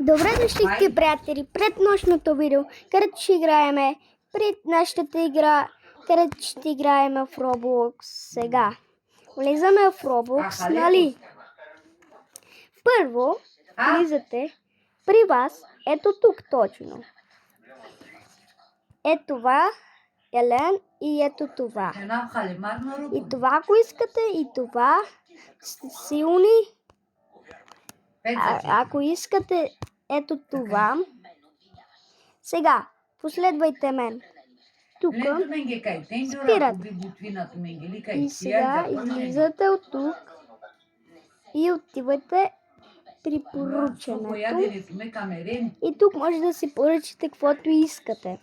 Добре дошли, скъпи приятели, пред нощното видео, където ще играеме пред нашата игра, където ще играеме в Roblox сега. Влизаме в Roblox, нали? Първо, влизате при вас, ето тук точно. Ето това, Елен, и ето това. И това, ако искате, и това, силни. Ако искате, ето това. Сега, последвайте мен. Тук спирате. И сега излизате от тук и отивате при поръчането. И тук може да си поръчате каквото искате.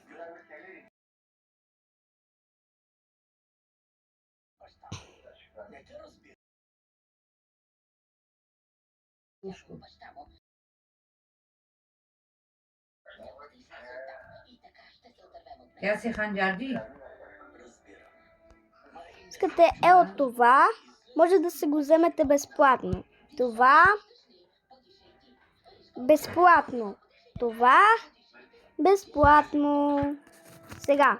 Тя се ханджарди. Искате от това, може да се го вземете безплатно. Това безплатно. Това безплатно. Сега,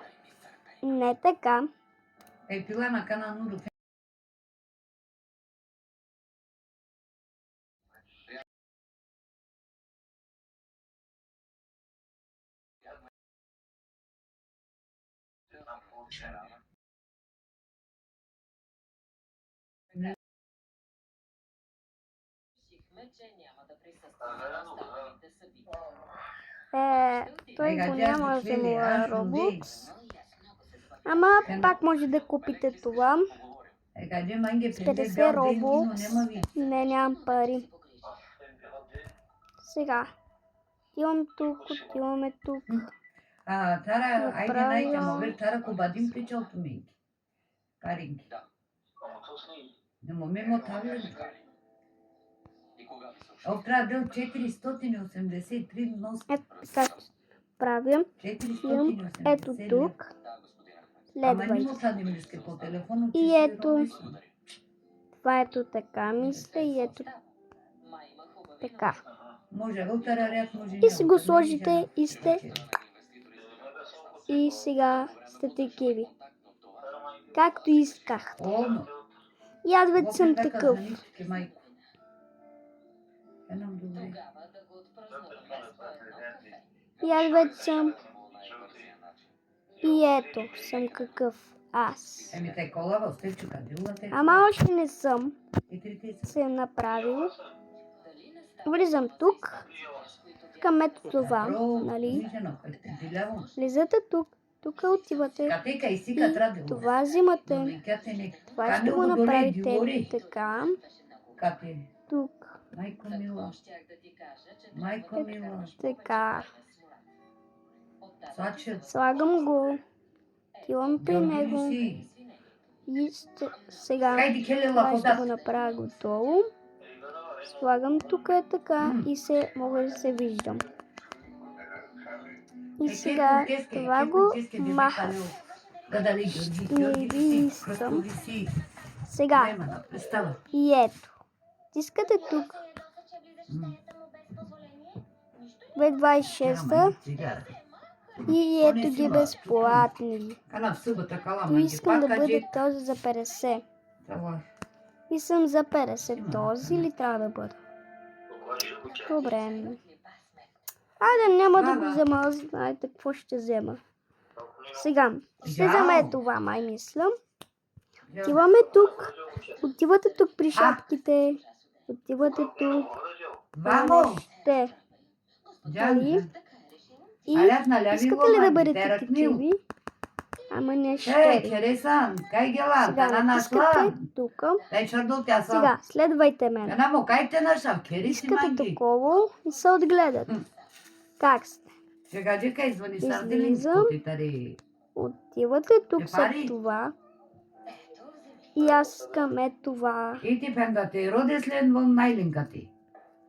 не така. Пила на канал Нуру. Той го няма за моя Roblox. Ама пак може да купите това. С 50 Robux. Не, нямам пари. Сега. Отивам тук, отиваме тук. Тара, айде най-тямо, вер, Тара кубадим причал туменки. Каринки. Не момемо тавлен. Трябва да 483 носки. Ето така правим. Ето тук. Следвайте. И ето. Това ето така мисля и ето така. И си го сложите и сте. И сега сте такиви. Както исках. И аз вече съм такъв. И аз вече съм. И ето съм какъв аз. Ама още не съм. Съм направил. Влизам тук. Към ето това, нали? Влизате тук. Тук отивате и това взимате. Това ще го направите така. Тук. Така. Слагам го. Отивам при него. И сега това ще го направя готово. Слагам тук така и мога да се виждам. И сега това го махам. Не ви искам. Сега. И ето. Искате тук. 26-та. И ето ги безплатни. И искам да бъде този за 50. И съм за 50. Този ли трябва да бъде? Добре. Айде, няма да го взема. Знаете какво ще взема. Сега, ще вземе това, май мисля. Отиваме тук. Отивате тук при шапките. Отивате тук. Ще. И искате ли да бъдете такиви? Ама не ще. Сега натискате тук. Сега, следвайте мен. Искате такова и се отгледат. Как сте? Излизам. Отивате тук след това. И аз искам това. И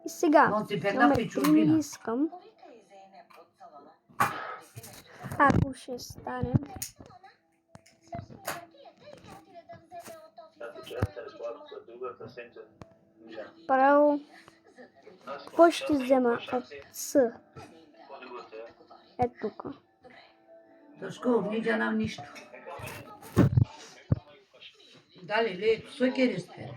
сега, номер 3 не искам. Ако ще стане. Право Какво ще взема от С? Ето тук. Тошко, ниđa nam нищо. Дали, лето, сокери спера.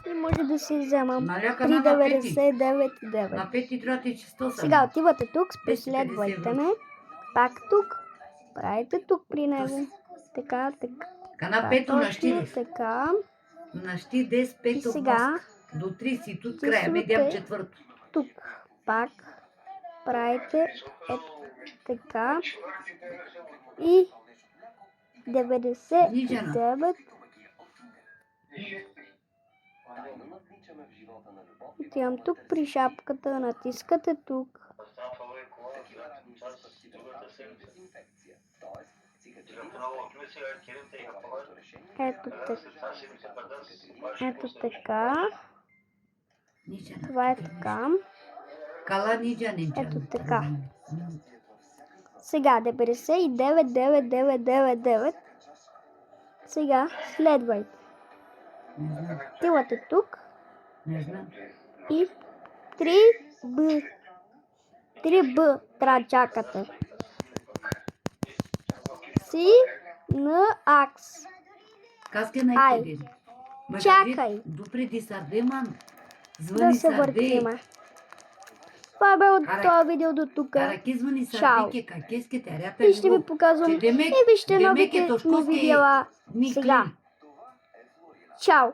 И може да си вземам Наляка на 3,99,9. На 5 трябва ти че 100 Сега отивате тук, 250 преследвайте ме. Пак тук. Правите тук при него. Така, така. Кана пето на Точно 4. така. На 4, 10, 5 И сега до 30 и тут края, медям четвърто. тук. Пак. Правите така. И 99. Отивам тук при шапката, натискате тук. Ето така. Ето така. Това е така. Кала ниđa не Ето така. Сега 99,9999. Сега следвайте. Отивате тук. Не знам. И 3Б. 3Б трябва да чакате. Си на акс. Казке Ай, най-къде. чакай. Допреди сардеман. Да Звъни се сарде. въртиме. Това бе от това видео до тук. Караки звъни Чао. сарде, какеске тарята. И ще ви показвам. И вижте новите ми видеа сега. Чао.